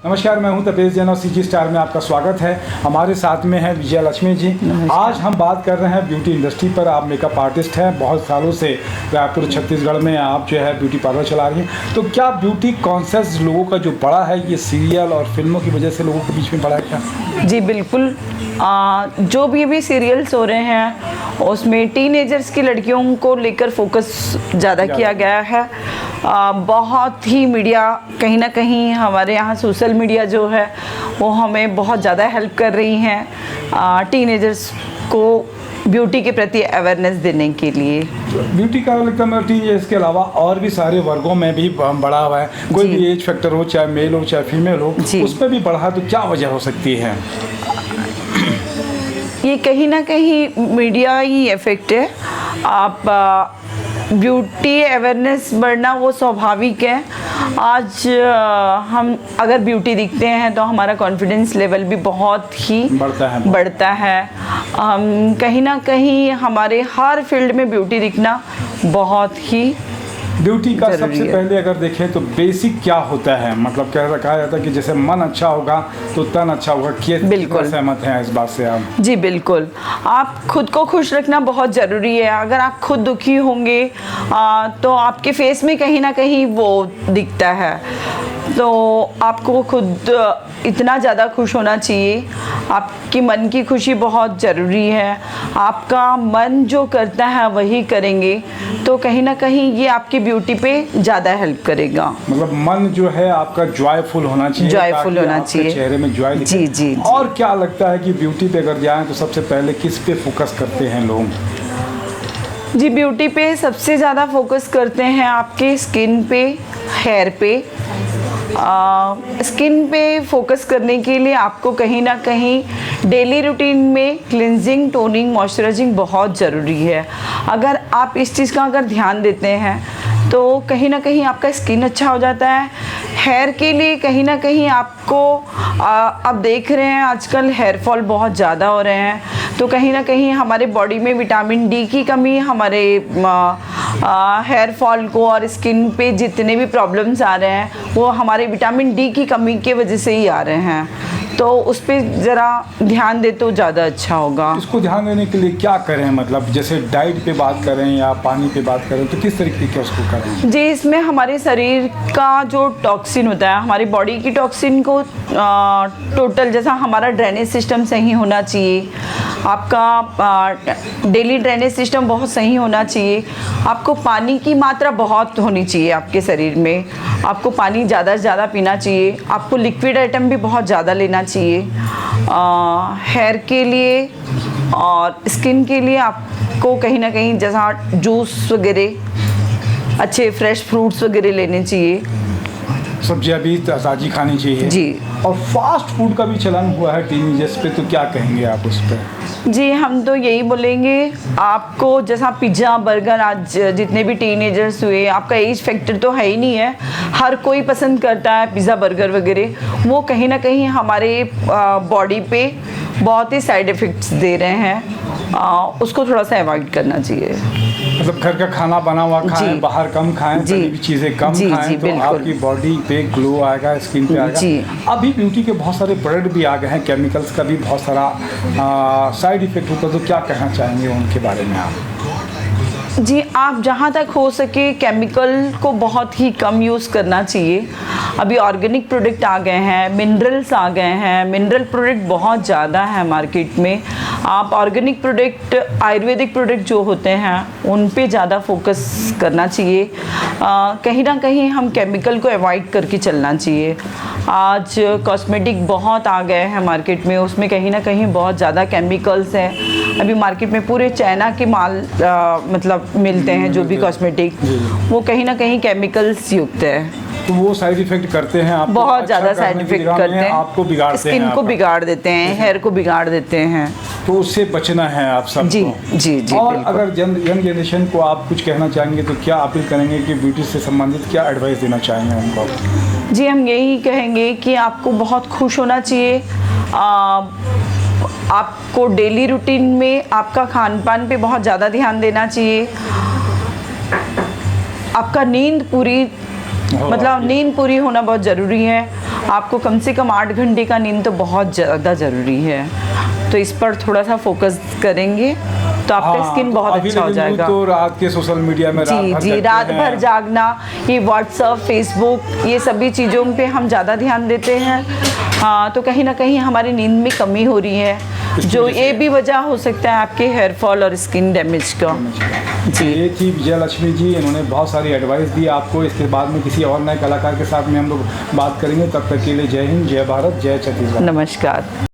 नमस्कार, मैं हूं तपेश जैन और सीजी स्टार में आपका स्वागत है। हमारे साथ में है विजया लक्ष्मी जी। आज हम बात कर रहे हैं ब्यूटी इंडस्ट्री पर। आप मेकअप आर्टिस्ट हैं, बहुत सालों से रायपुर छत्तीसगढ़ में आप जो है ब्यूटी पार्लर चला रही हैं। तो क्या ब्यूटी कॉन्शियस लोगों का जो बड़ा है, ये सीरियल और फिल्मों की वजह से लोगों के बीच में बढ़ा है क्या? जी बिल्कुल। जो भी सीरियल्स हो रहे हैं उसमें टीनेजर्स की लड़कियों को लेकर फोकस ज़्यादा किया गया है। बहुत ही मीडिया कहीं ना कहीं हमारे यहाँ सोशल मीडिया जो है वो हमें बहुत ज़्यादा हेल्प कर रही हैं टीनेजर्स को ब्यूटी के प्रति अवेयरनेस देने के लिए। ब्यूटी का लगता है इसके अलावा और भी सारे वर्गों में भी बढ़ा हुआ है। कोई भी एज फैक्टर हो, चाहे मेल हो चाहे फीमेल हो, उसमें भी बढ़ा। तो क्या वजह हो सकती है? ये कहीं ना कहीं मीडिया ही इफेक्ट है। आप ब्यूटी अवेयरनेस बढ़ना वो स्वाभाविक है। आज हम अगर ब्यूटी दिखते हैं तो हमारा कॉन्फिडेंस लेवल भी बहुत ही बढ़ता है। हम कहीं ना कहीं हमारे हर फील्ड में ब्यूटी दिखना बहुत ही ब्यूटी का सबसे पहले अगर देखें तो बेसिक क्या होता है? मतलब कहा जाता है कि जैसे मन अच्छा होगा तो तन अच्छा होगा। बिल्कुल सहमत हैं इस बात से आप? जी बिल्कुल। आप खुद को खुश रखना बहुत ज़रूरी है। अगर आप खुद दुखी होंगे तो आपके फेस में कहीं ना कहीं वो दिखता है। तो आपको खुद इतना ज़्यादा खुश होना चाहिए। आपकी मन की खुशी बहुत ज़रूरी है। आपका मन जो करता है वही करेंगे तो कहीं ना कहीं ये आपकी ब्यूटी पे ज़्यादा हेल्प करेगा। मतलब मन जो है आपका जॉयफुल होना चाहिए, जॉयफुल होना चाहिए, चेहरे में जॉय दिखे। जी, जी जी। और क्या लगता है कि ब्यूटी पे अगर जाएं तो सबसे पहले किस पे फोकस करते हैं लोग? जी ब्यूटी पे सबसे ज़्यादा फोकस करते हैं आपके स्किन पे, हेयर पे। स्किन पे फोकस करने के लिए आपको कहीं ना कहीं डेली रूटीन में क्लिनजिंग, टोनिंग, मॉइस्चराइजिंग बहुत ज़रूरी है। अगर आप इस चीज़ का अगर ध्यान देते हैं तो कहीं ना कहीं आपका स्किन अच्छा हो जाता है। हेयर के लिए कहीं ना कहीं आपको आप देख रहे हैं आजकल हेयर फॉल बहुत ज़्यादा हो रहे हैं। तो कहीं ना कहीं हमारे बॉडी में विटामिन डी की कमी हमारे हेयर फॉल को और स्किन पे जितने भी प्रॉब्लम्स आ रहे हैं वो हमारे विटामिन डी की कमी की वजह से ही आ रहे हैं। तो उस पर ज़रा ध्यान दे तो ज़्यादा अच्छा होगा। इसको ध्यान देने के लिए क्या करें? मतलब जैसे डाइट पे बात करें या पानी पे बात करें तो किस तरीके के उसको करें? जी इसमें हमारे शरीर का जो टॉक्सिन होता है, हमारी बॉडी की टॉक्सिन को टोटल, जैसा हमारा ड्रेनेज सिस्टम सही होना चाहिए, आपका डेली ड्रेनेज सिस्टम बहुत सही होना चाहिए। आपको पानी की मात्रा बहुत होनी चाहिए आपके शरीर में। आपको पानी ज़्यादा से ज़्यादा पीना चाहिए। आपको लिक्विड आइटम भी बहुत ज़्यादा लेना चाहिए। हेयर के लिए और स्किन के लिए आपको कहीं ना कहीं जैसा जूस वगैरह, अच्छे फ्रेश फ्रूट्स वगैरह लेने चाहिए। सब्जियां भी ताज़ी खानी चाहिए जी। और फास्ट फूड का भी चलन हुआ है टीनेजर्स पे, तो क्या कहेंगे आप उस पर? जी हम तो यही बोलेंगे आपको, जैसा पिज़्ज़ा, बर्गर, आज जितने भी टीनेजर्स हुए, आपका एज फैक्टर तो है ही नहीं है। हर कोई पसंद करता है पिज़्ज़ा, बर्गर वगैरह। वो कहीं ना कहीं हमारे बॉडी पे बहुत ही साइड इफ़ेक्ट्स दे रहे हैं। उसको थोड़ा सा अवॉइड करना चाहिए। मतलब घर का खाना बना हुआ खाएं, बाहर कम खाएं, तली भी चीज़ें कम खाएं, तो आपकी बॉडी पे ग्लो आएगा, स्किन पे आएगा। अभी ब्यूटी के बहुत सारे प्रोडक्ट भी आ गए हैं, केमिकल्स का भी बहुत सारा साइड इफेक्ट होता है। तो क्या कहना चाहेंगे उनके बारे में आप? जी आप जहाँ तक हो सके केमिकल को बहुत ही कम यूज़ करना चाहिए। अभी ऑर्गेनिक प्रोडक्ट आ गए हैं, मिनरल्स आ गए हैं। मिनरल प्रोडक्ट बहुत ज़्यादा है मार्केट में। आप ऑर्गेनिक प्रोडक्ट, आयुर्वेदिक प्रोडक्ट जो होते हैं उन पे ज़्यादा फोकस करना चाहिए। कहीं ना कहीं हम केमिकल को अवॉइड करके चलना चाहिए। आज कॉस्मेटिक बहुत आ गए हैं मार्केट में, उसमें कहीं ना कहीं बहुत ज़्यादा केमिकल्स हैं। अभी मार्केट में पूरे चाइना के माल मतलब मिलते हैं, जो भी कॉस्मेटिक, वो कहीं ना कहीं केमिकल्स युक्त है। तो वो साइड इफेक्ट करते हैं, आपको बहुत ज़्यादा साइड इफेक्ट करते हैं, आपको बिगाड़ते हैं, स्किन को बिगाड़ देते हैं, हेयर को बिगाड़ देते हैं। तो उससे बचना है आप सबको। जी जी जी। और अगर यंग जनरेशन को आप कुछ कहना चाहेंगे तो क्या अपील करेंगे कि ब्यूटी से संबंधित क्या एडवाइस देना चाहेंगे उनको? जी हम यही कहेंगे कि आपको बहुत खुश होना चाहिए। आपको डेली रूटीन में आपका खान पान पे बहुत ज़्यादा ध्यान देना चाहिए। आपका नींद पूरी मतलब नींद पूरी होना बहुत ज़रूरी है। आपको कम से कम 8 घंटे का नींद तो बहुत ज़्यादा ज़रूरी है, तो इस पर थोड़ा सा फोकस करेंगे तो आपका स्किन बहुत अभी अच्छा हो लेकिन जाएगा। तो रात के सोशल मीडिया में रात भर जागना, ये व्हाट्सअप, फेसबुक, ये सभी चीज़ों पे हम ज़्यादा ध्यान देते हैं। हाँ, तो कहीं ना कहीं हमारी नींद में कमी हो रही है, जो ये भी वजह हो सकता है आपके हेयर फॉल और स्किन डैमेज का। जी, ये थी विजया लक्ष्मी जी, इन्होंने बहुत सारी एडवाइस दी आपको। इसके बाद में किसी और नए कलाकार के साथ में हम लोग बात करेंगे। तब तक के लिए जय हिंद, जय भारत, जय छत्तीसगढ़। नमस्कार।